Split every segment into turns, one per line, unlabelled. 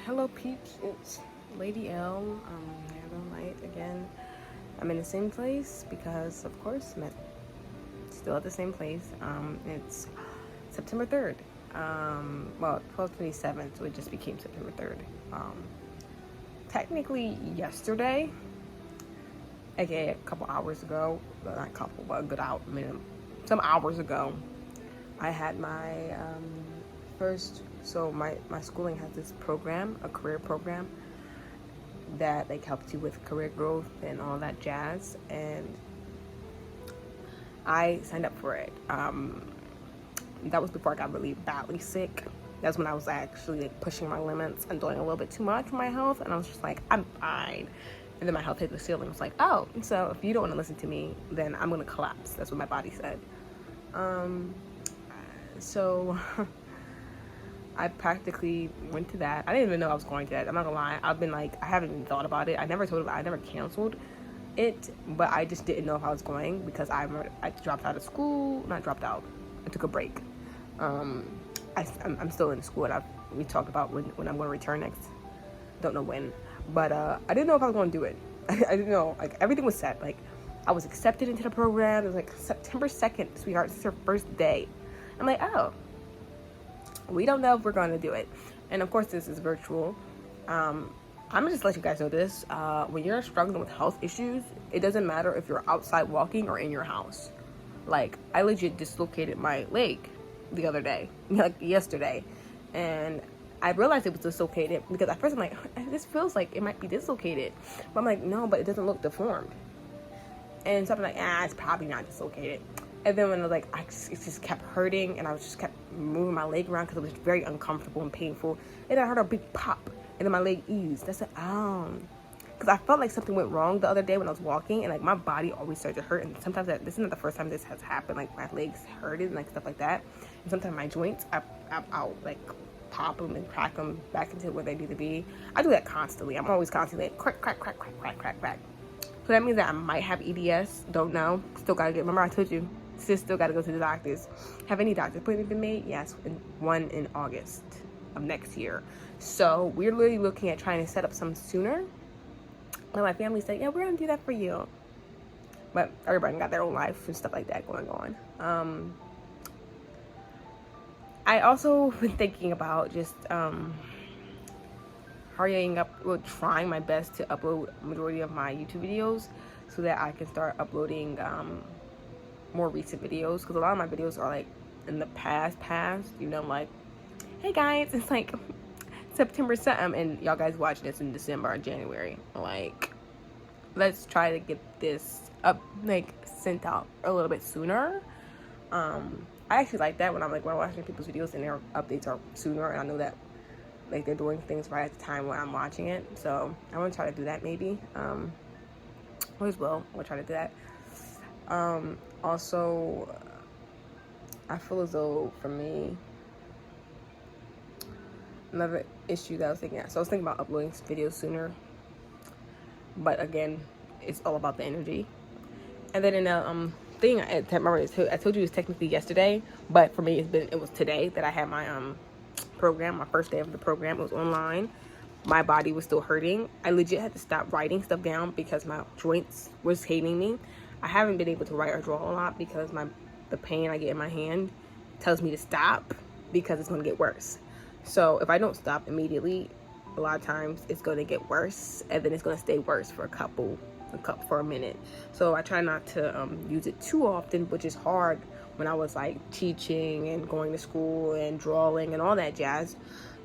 Hello peeps, it's Lady L, Maryland Light again. I'm in the same place because, of course, I'm still at the same place. It's September 3rd. 12/27, so it just became September 3rd. Technically yesterday, aka a couple hours ago, well, not a couple, but a good hour, some hours ago, I had my first. So my schooling has this program, a career program that like helps you with career growth and all that jazz, and I signed up for it. That was before I got really badly sick. That's when I was actually like pushing my limits and doing a little bit too much for my health, and I was just like, I'm fine. And then my health hit the ceiling. I was like, oh, so if you don't want to listen to me, then I'm gonna collapse. That's what my body said. So I practically went to that. I didn't even know I was going to that. I'm not gonna lie. I've been like, I haven't even thought about it. I never canceled it, but I just didn't know if I was going because I dropped out of school. Not dropped out. I took a break. I'm still in school, and we talked about when I'm going to return next. Don't know when, but I didn't know if I was going to do it. I didn't know. Like everything was set. Like I was accepted into the program. It was like September 2nd, sweetheart. This is her first day. I'm like, oh, we don't know if we're going to do it. And of course, this is virtual. I'm gonna just let you guys know this. When you're struggling with health issues, it doesn't matter if you're outside walking or in your house. Like, I legit dislocated my leg the other day, like yesterday. And I realized it was dislocated because at first I'm like, this feels like it might be dislocated. But I'm like, no, but it doesn't look deformed. And so I'm like, it's probably not dislocated. And then when I was like, it just kept hurting, and I was just kept moving my leg around because it was very uncomfortable and painful. And I heard a big pop, and then my leg eased. I said, oh. Because I felt like something went wrong the other day when I was walking, and like my body always started to hurt. And sometimes this is not the first time this has happened. Like my legs hurted and like stuff like that. And sometimes my joints, I'll like pop them and crack them back into where they need to be. I do that constantly. I'm always constantly like crack, crack, crack, crack, crack, crack, crack. So that means that I might have EDS. Don't know. Still gotta get. Remember I told you. Still gotta go to the doctors. Have any doctor appointment been made? Yes, one in August of next year. So we're literally looking at trying to set up some sooner. And my family said, yeah, we're gonna do that for you. But everybody got their own life and stuff like that going on. I also been thinking about just hurrying up, trying my best to upload majority of my YouTube videos so that I can start uploading more recent videos, because a lot of my videos are like in the past, like, hey guys, it's like September 2nd, and y'all guys watching this in December or January. Like, let's try to get this up, like, sent out a little bit sooner. I actually like that when I'm watching people's videos and their updates are sooner, and I know that like they're doing things right at the time when I'm watching it. So I want to try to do that maybe. Always will. I'll try to do that. Also, I feel as though for me, another issue that I was thinking of, so I was thinking about uploading videos sooner, but again, it's all about the energy. And then in a thing, I told you it was technically yesterday, but for me it was today that I had my program, my first day of the program. It was online. My body was still hurting. I legit had to stop writing stuff down because my joints was hating me. I haven't been able to write or draw a lot because the pain I get in my hand tells me to stop because it's going to get worse. So if I don't stop immediately, a lot of times it's going to get worse, and then it's going to stay worse for for a minute. So I try not to use it too often, which is hard when I was like teaching and going to school and drawing and all that jazz.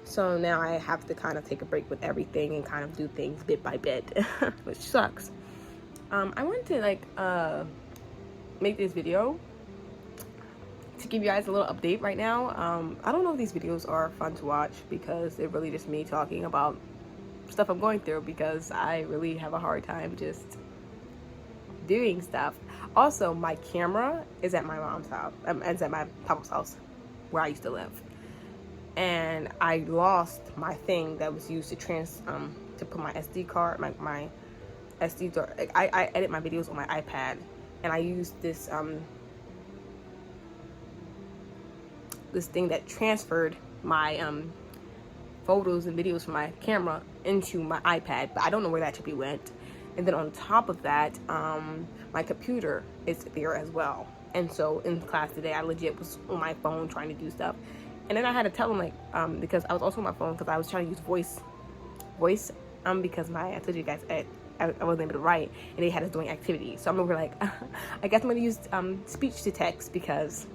So now I have to kind of take a break with everything and kind of do things bit by bit, which sucks. I wanted to make this video to give you guys a little update right now. I don't know if these videos are fun to watch because they're really just me talking about stuff I'm going through, because I really have a hard time just doing stuff. Also, my camera is at my mom's house. It's at my papa's house where I used to live, and I lost my thing that was used to put my SD card, my SD card. I edit my videos on my iPad, and I use this this thing that transferred my photos and videos from my camera into my iPad, but I don't know where that should be went. And then on top of that, my computer is there as well. And so in class today, I legit was on my phone trying to do stuff. And then I had to tell them, like, because I was also on my phone because I was trying to use voice, because I told you guys I wasn't able to write, and they had us doing activities. So I'm over like, I guess I'm gonna use speech to text because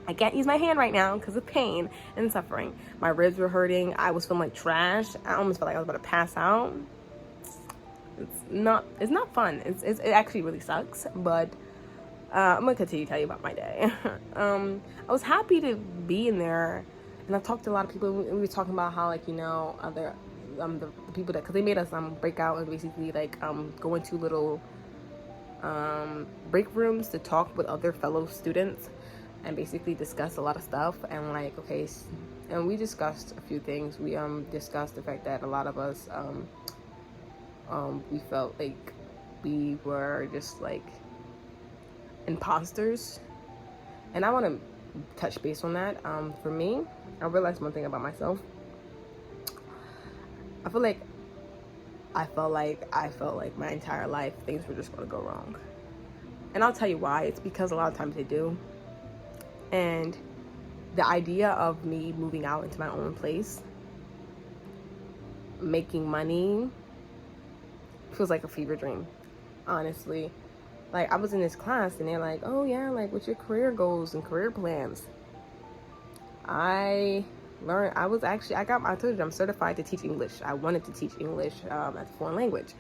I can't use my hand right now because of pain and suffering. My ribs were hurting. I was feeling like trash. I almost felt like I was about to pass out. It's not fun. It actually really sucks, but I'm gonna continue to tell you about my day. I was happy to be in there, and I talked to a lot of people, and we were talking about how, like, other the people that, because they made us break out and basically like go into little break rooms to talk with other fellow students and basically discuss a lot of stuff. And like, okay, and we discussed a few things. We discussed the fact that a lot of us we felt like we were just like imposters, and I want to touch base on that. For me, I realized one thing about myself. I felt like my entire life things were just going to go wrong, and I'll tell you why. It's because a lot of times they do. And the idea of me moving out into my own place, making money, feels like a fever dream, honestly. Like, I was in this class and they're like, oh yeah, like, what's your career goals and career plans? I told you I'm certified to teach English. I wanted to teach English as a foreign language.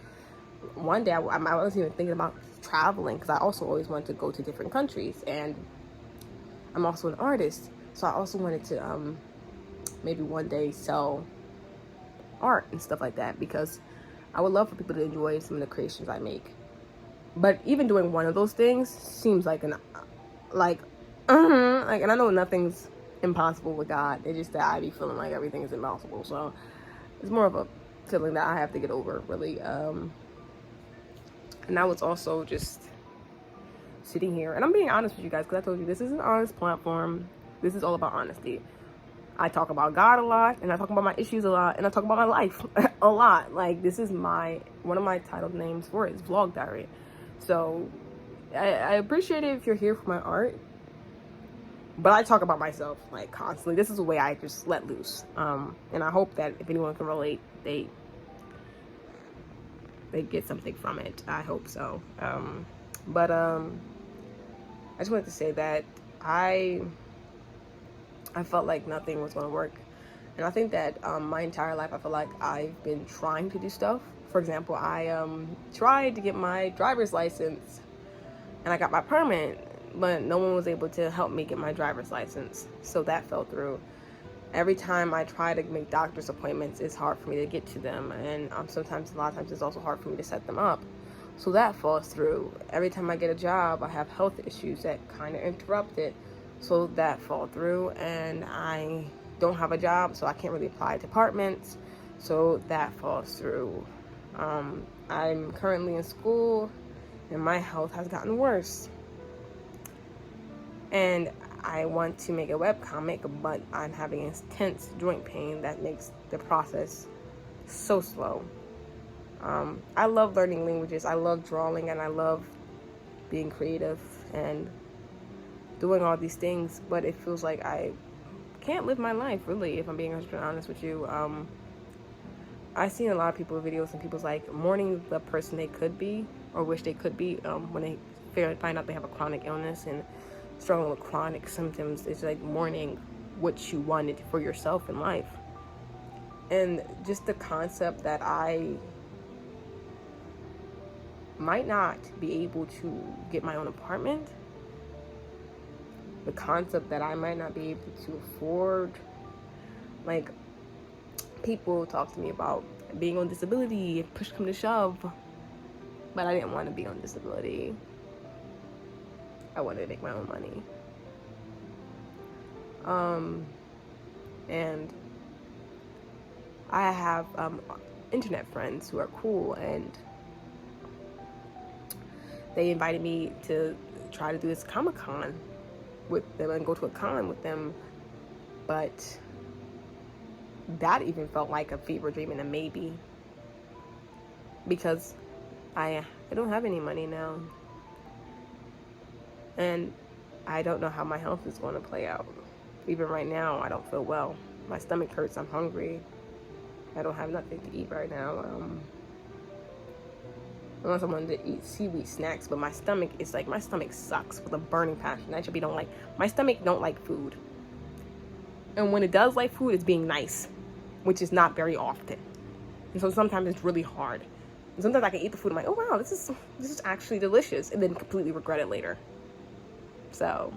One day I wasn't even thinking about traveling because I also always wanted to go to different countries, and I'm also an artist, so I also wanted to maybe one day sell art and stuff like that, because I would love for people to enjoy some of the creations I make. But even doing one of those things seems like and I know nothing's impossible with God. It's just that I be feeling like everything is impossible. So it's more of a feeling that I have to get over, really. And I was also just sitting here, and I'm being honest with you guys, because I told you this is an honest platform. This is all about honesty. I talk about God a lot, and I talk about my issues a lot, and I talk about my life a lot. Like, this is one of my title names for it is Vlog Diary. So I appreciate it if you're here for my art, but I talk about myself like constantly. This is a way I just let loose, and I hope that if anyone can relate, they get something from it. I hope so. But I just wanted to say that I felt like nothing was going to work, and I think that my entire life I feel like I've been trying to do stuff. For example, I tried to get my driver's license, and I got my permit, but no one was able to help me get my driver's license, so that fell through. Every time I try to make doctor's appointments, it's hard for me to get to them, and a lot of times it's also hard for me to set them up, so that falls through. Every time I get a job, I have health issues that kind of interrupt it, so that fall through. And I don't have a job, so I can't really apply to departments, so that falls through. I'm currently in school, and my health has gotten worse, and I want to make a webcomic, but I'm having intense joint pain that makes the process so slow. I love learning languages, I love drawing, and I love being creative and doing all these things, but it feels like I can't live my life, really, if I'm being honest with you. I've seen a lot of people's videos, and people's like mourning the person they could be or wish they could be when they find out they have a chronic illness and struggling with chronic symptoms. It's like mourning what you wanted for yourself in life. And just the concept that I might not be able to get my own apartment, the concept that I might not be able to afford, like, people talk to me about being on disability if push come to shove, but I didn't want to be on disability. I wanted to make my own money. And I have internet friends who are cool, and they invited me to try to do this Comic-Con with them and go to a con with them, but that even felt like a fever dream and a maybe, because I don't have any money now, and I don't know how my health is going to play out. Even right now, I don't feel well. My stomach hurts. I'm hungry. I don't have nothing to eat right now. Unless I wanted to eat seaweed snacks, but my stomach sucks with a burning passion. I should be don't like my stomach don't like food, and when it does like food, it's being nice, which is not very often. And so sometimes it's really hard. And sometimes I can eat the food. I'm like, oh wow, this is actually delicious, and then completely regret it later. So,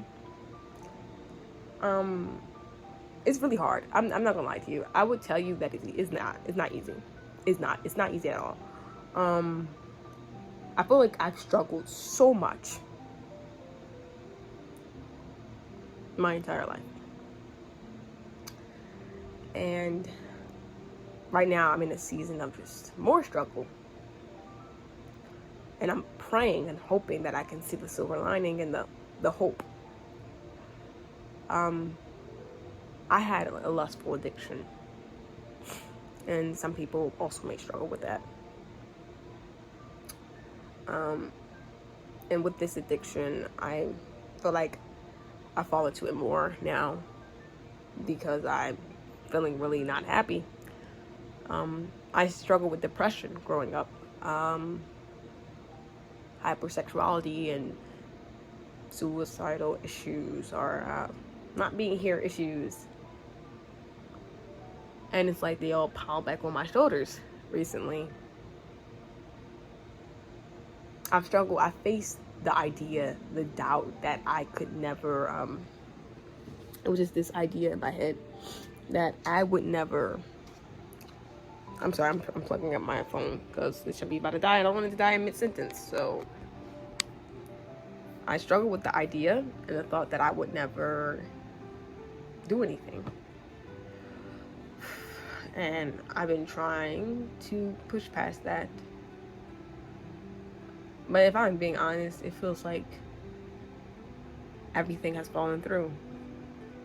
it's really hard. I'm not gonna lie to you. I would tell you that it's not easy. It's not easy at all. I feel like I've struggled so much my entire life. And right now I'm in a season of just more struggle. And I'm praying and hoping that I can see the silver lining and the hope. I had a lustful addiction. And some people also may struggle with that. And with this addiction, I feel like I fall into it more now because I'm feeling really not happy. I struggled with depression growing up, hypersexuality and suicidal issues, or not being here issues. And it's like they all pile back on my shoulders recently. I faced the idea, the doubt that I could never, it was just this idea in my head that I would never, I'm sorry, I'm plugging up my phone because it should be about to die. I don't want it to die in mid-sentence. So I struggled with the idea and the thought that I would never do anything. And I've been trying to push past that. But if I'm being honest, it feels like everything has fallen through.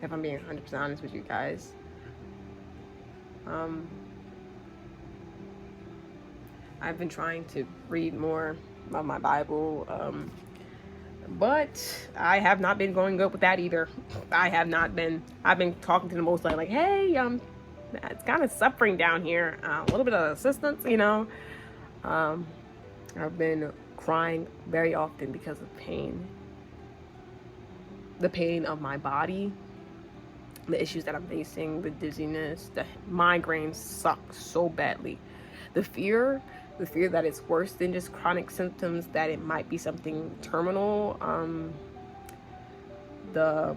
If I'm being 100% honest with you guys. I've been trying to read more of my Bible, but I have not been going good with that either. I've been talking to the Most High like, hey, it's kind of suffering down here. A little bit of assistance, you know. I've been crying very often because of pain. The pain of my body, the issues that I'm facing, the dizziness, the migraines suck so badly. The fear that it's worse than just chronic symptoms, that it might be something terminal. The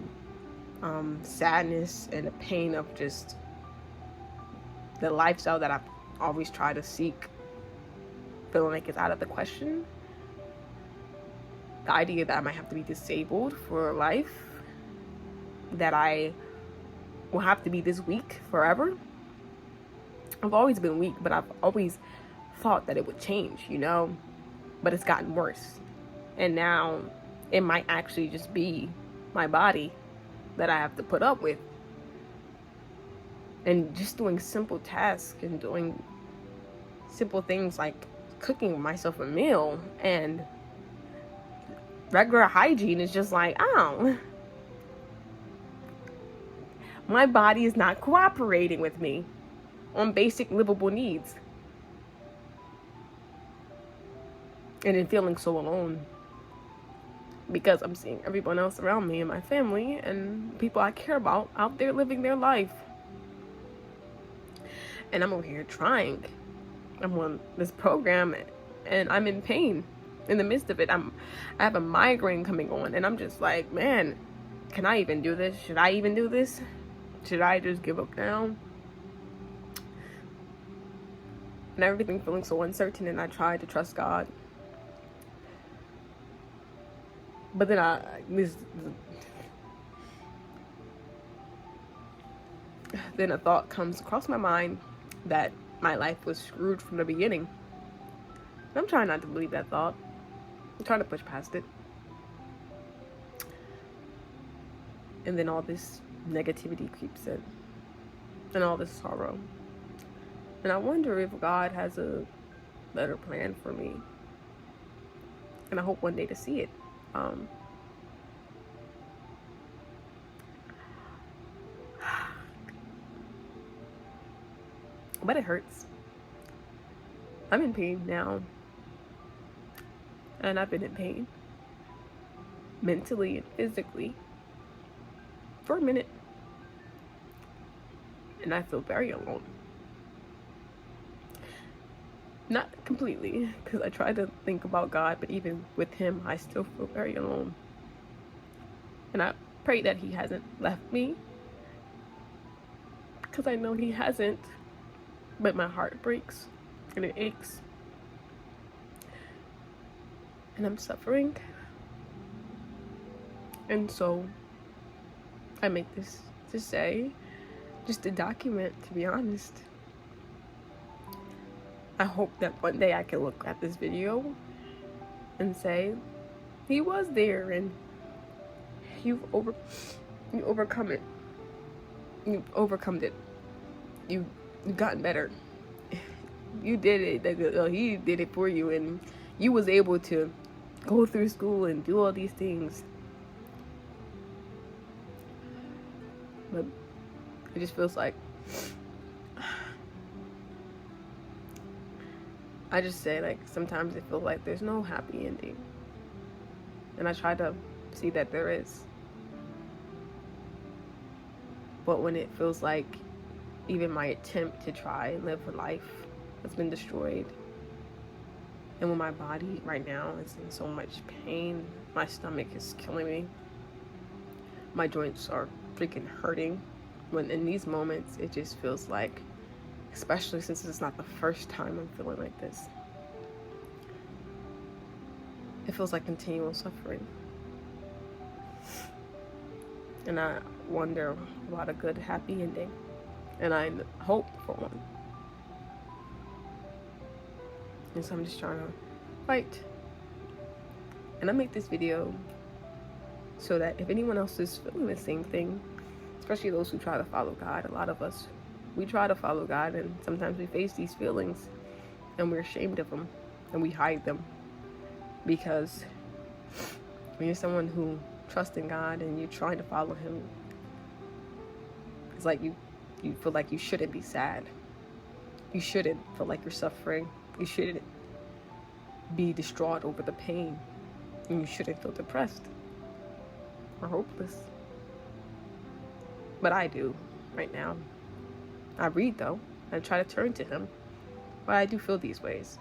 sadness and the pain of just the lifestyle that I've always tried to seek, feeling like it's out of the question. The idea that I might have to be disabled for life, that I will have to be this weak forever. I've always been weak, but I've always thought that it would change, you know, but it's gotten worse. And now it might actually just be my body that I have to put up with. And just doing simple tasks and doing simple things like cooking myself a meal and regular hygiene is just like, oh, my body is not cooperating with me on basic livable needs. And then feeling so alone because I'm seeing everyone else around me and my family and people I care about out there living their life. And I'm over here trying. I'm on this program and I'm in pain in the midst of it. I have a migraine coming on and I'm just like, man, can I even do this? Should I even do this? Should I just give up now? And everything feeling so uncertain, and I tried to trust God. But then then a thought comes across my mind that my life was screwed from the beginning. And I'm trying not to believe that thought. I'm trying to push past it. And then all this negativity creeps in. and all this sorrow. And I wonder if God has a better plan for me. And I hope one day to see it. But it hurts. I'm in pain now. And I've been in pain, mentally and physically, for a minute. And I feel very alone. Not completely, because I try to think about God, but even with him, I still feel very alone. And I pray that he hasn't left me, because I know he hasn't, but my heart breaks and it aches. And I'm suffering. And so I make this to say, just to document, to be honest. I hope that one day I can look at this video and say, he was there and you overcome it. You've overcome it. You've gotten better. You did it. He did it for you, and you was able to go through school and do all these things. But it just feels like I just say, like, sometimes it feels like there's no happy ending. And I try to see that there is. But when it feels like even my attempt to try and live a life has been destroyed, and when my body right now is in so much pain, my stomach is killing me, my joints are freaking hurting, when in these moments it just feels like, especially since it's not the first time I'm feeling like this, it feels like continual suffering. And I wonder about a good happy ending, and I hope for one. And so I'm just trying to fight. And I make this video so that if anyone else is feeling the same thing, especially those who try to follow God, a lot of us, we try to follow God, and sometimes we face these feelings and we're ashamed of them and we hide them, because when you're someone who trusts in God and you're trying to follow him, it's like you feel like you shouldn't be sad. You shouldn't feel like you're suffering. You shouldn't be distraught over the pain. And you shouldn't feel depressed or hopeless. But I do right now. I read, though. I try to turn to him. But I do feel these ways.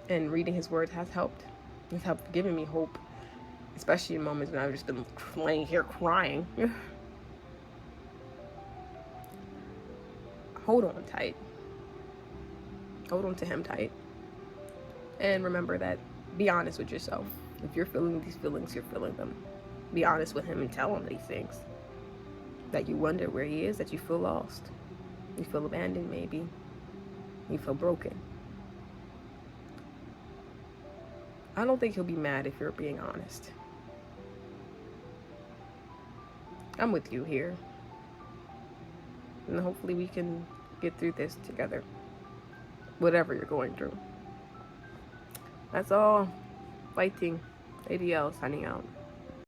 And reading his word has helped. It's helped giving me hope. Especially in moments when I've just been laying here crying. Hold on tight. Hold on to him tight. And remember that, be honest with yourself. If you're feeling these feelings, you're feeling them. Be honest with him and tell him these things. That you wonder where he is, that you feel lost. You feel abandoned, maybe. You feel broken. I don't think he'll be mad if you're being honest. I'm with you here. And hopefully we can get through this together. Whatever you're going through. That's all. Fighting. ADL signing out.